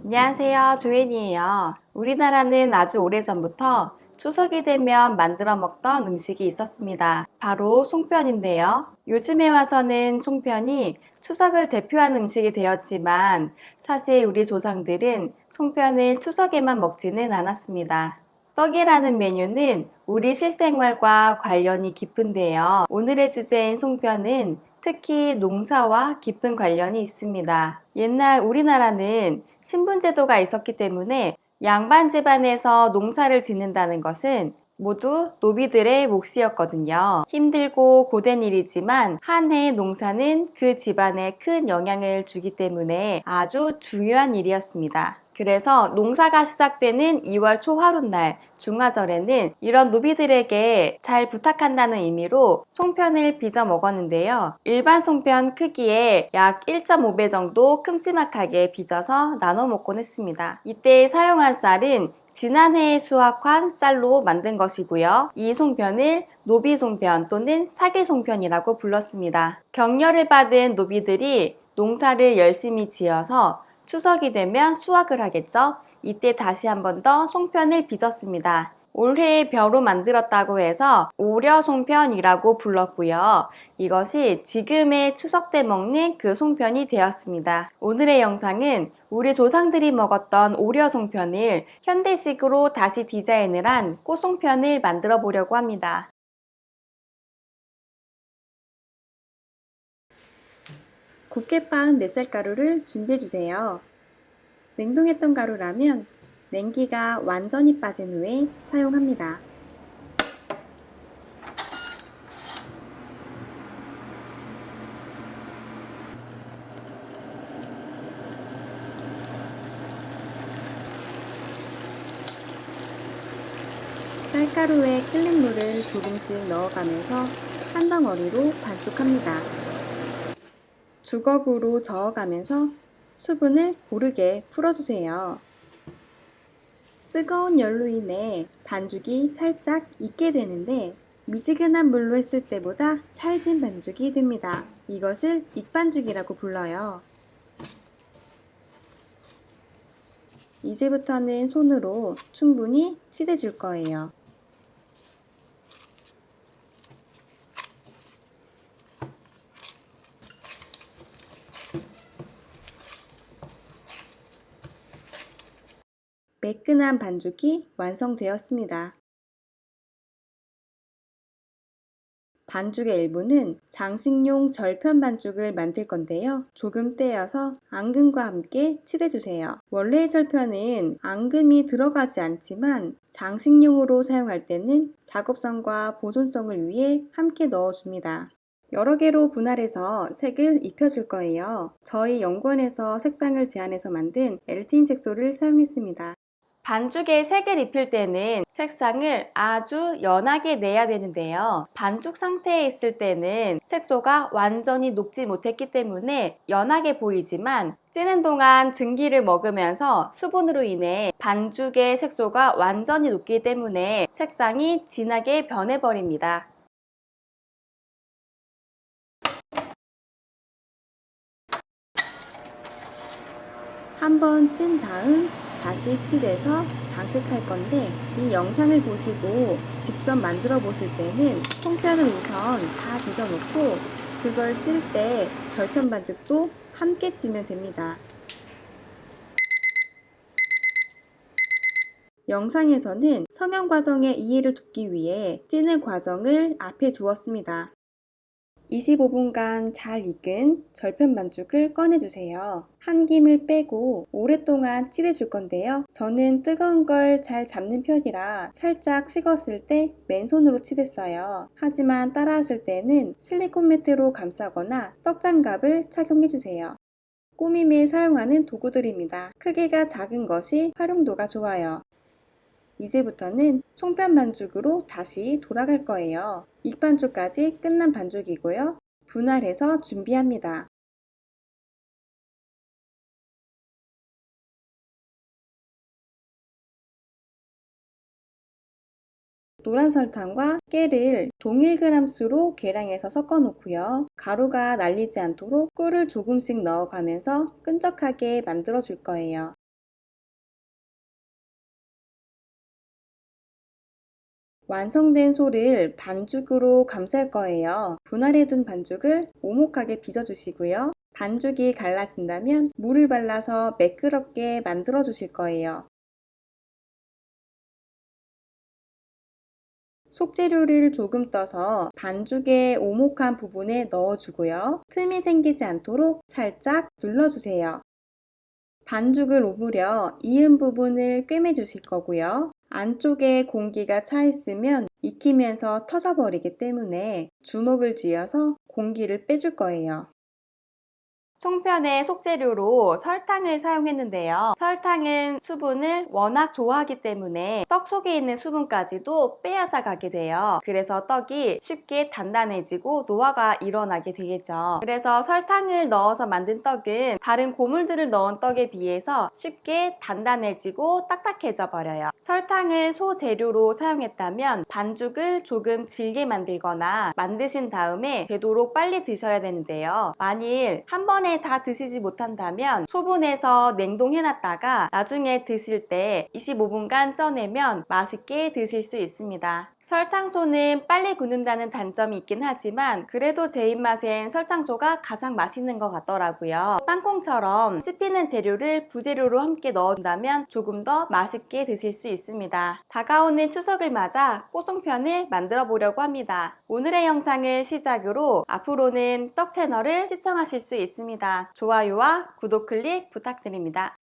안녕하세요, 조앤이에요. 우리나라는 아주 오래전부터 추석이 되면 만들어 먹던 음식이 있었습니다. 바로 송편인데요. 요즘에 와서는 송편이 추석을 대표하는 음식이 되었지만 사실 우리 조상들은 송편을 추석에만 먹지는 않았습니다. 떡이라는 메뉴는 우리 실생활과 관련이 깊은데요. 오늘의 주제인 송편은 특히 농사와 깊은 관련이 있습니다. 옛날 우리나라는 신분제도가 있었기 때문에 양반 집안에서 농사를 짓는다는 것은 모두 노비들의 몫이었거든요. 힘들고 고된 일이지만 한 해의 농사는 그 집안에 큰 영향을 주기 때문에 아주 중요한 일이었습니다. 그래서 농사가 시작되는 2월 초하룻날 중화절에는 이런 노비들에게 잘 부탁한다는 의미로 송편을 빚어 먹었는데요. 일반 송편 크기에 약 1.5배 정도 큼지막하게 빚어서 나눠 먹곤 했습니다. 이때 사용한 쌀은 지난해에 수확한 쌀로 만든 것이고요. 이 송편을 노비송편 또는 사기송편이라고 불렀습니다. 격려를 받은 노비들이 농사를 열심히 지어서 추석이 되면 수확을 하겠죠. 이때 다시 한 번 더 송편을 빚었습니다. 올해의 벼로 만들었다고 해서 오려송편이라고 불렀고요. 이것이 지금의 추석 때 먹는 그 송편이 되었습니다. 오늘의 영상은 우리 조상들이 먹었던 오려송편을 현대식으로 다시 디자인을 한 꽃송편을 만들어 보려고 합니다. 곱게 빻은 맵쌀가루를 준비해주세요. 냉동했던 가루라면 냉기가 완전히 빠진 후에 사용합니다. 쌀가루에 끓는 물을 조금씩 넣어가면서 한 덩어리로 반죽합니다. 주걱으로 저어가면서 수분을 고르게 풀어주세요. 뜨거운 열로 인해 반죽이 살짝 익게 되는데 미지근한 물로 했을 때보다 찰진 반죽이 됩니다. 이것을 익반죽이라고 불러요. 이제부터는 손으로 충분히 치대줄 거예요. 매끈한 반죽이 완성되었습니다. 반죽의 일부는 장식용 절편 반죽을 만들 건데요. 조금 떼어서 앙금과 함께 칠해주세요. 원래의 절편은 앙금이 들어가지 않지만 장식용으로 사용할 때는 작업성과 보존성을 위해 함께 넣어줍니다. 여러 개로 분할해서 색을 입혀줄 거예요. 저희 연구원에서 색상을 제한해서 만든 엘틴 색소를 사용했습니다. 반죽에 색을 입힐 때는 색상을 아주 연하게 내야 되는데요. 반죽 상태에 있을 때는 색소가 완전히 녹지 못했기 때문에 연하게 보이지만 찌는 동안 증기를 먹으면서 수분으로 인해 반죽의 색소가 완전히 녹기 때문에 색상이 진하게 변해버립니다. 한번 찐 다음 다시 칠해서 장식할 건데 이 영상을 보시고 직접 만들어 보실 때는 송편을 우선 다 빚어 놓고 그걸 찔 때 절편 반죽도 함께 찌면 됩니다. 영상에서는 성형 과정의 이해를 돕기 위해 찌는 과정을 앞에 두었습니다. 25분간 잘 익은 절편 반죽을 꺼내주세요. 한 김을 빼고 오랫동안 찌대줄 건데요. 저는 뜨거운 걸 잘 잡는 편이라 살짝 식었을 때 맨손으로 치댔어요. 하지만 따라 하실 때는 실리콘 매트로 감싸거나 떡장갑을 착용해주세요. 꾸밈에 사용하는 도구들입니다. 크기가 작은 것이 활용도가 좋아요. 이제부터는 송편 반죽으로 다시 돌아갈 거예요. 익반죽까지 끝난 반죽이고요. 분할해서 준비합니다. 노란 설탕과 깨를 동일 그램수로 계량해서 섞어 놓고요. 가루가 날리지 않도록 꿀을 조금씩 넣어가면서 끈적하게 만들어 줄 거예요. 완성된 소를 반죽으로 감쌀 거예요. 분할해둔 반죽을 오목하게 빚어주시고요. 반죽이 갈라진다면 물을 발라서 매끄럽게 만들어 주실 거예요. 속재료를 조금 떠서 반죽의 오목한 부분에 넣어주고요. 틈이 생기지 않도록 살짝 눌러주세요. 반죽을 오므려 이은 부분을 꿰매 주실 거고요. 안쪽에 공기가 차 있으면 익히면서 터져버리기 때문에 주먹을 쥐어서 공기를 빼줄 거예요. 송편의 속재료로 설탕을 사용했는데요. 설탕은 수분을 워낙 좋아하기 때문에 떡 속에 있는 수분까지도 빼앗아 가게 돼요. 그래서 떡이 쉽게 단단해지고 노화가 일어나게 되겠죠. 그래서 설탕을 넣어서 만든 떡은 다른 고물들을 넣은 떡에 비해서 쉽게 단단해지고 딱딱해져 버려요. 설탕을 소재료로 사용했다면 반죽을 조금 질게 만들거나 만드신 다음에 되도록 빨리 드셔야 되는데요. 만일 한 번에 다 드시지 못한다면 소분해서 냉동해놨다가 나중에 드실 때 25분간 쪄내면 맛있게 드실 수 있습니다. 설탕소는 빨리 굳는다는 단점이 있긴 하지만 그래도 제 입맛엔 설탕소가 가장 맛있는 것 같더라고요. 땅콩처럼 씹히는 재료를 부재료로 함께 넣어준다면 조금 더 맛있게 드실 수 있습니다. 다가오는 추석을 맞아 꽃송편을 만들어 보려고 합니다. 오늘의 영상을 시작으로 앞으로는 떡 채널을 시청하실 수 있습니다. 좋아요와 구독 클릭 부탁드립니다.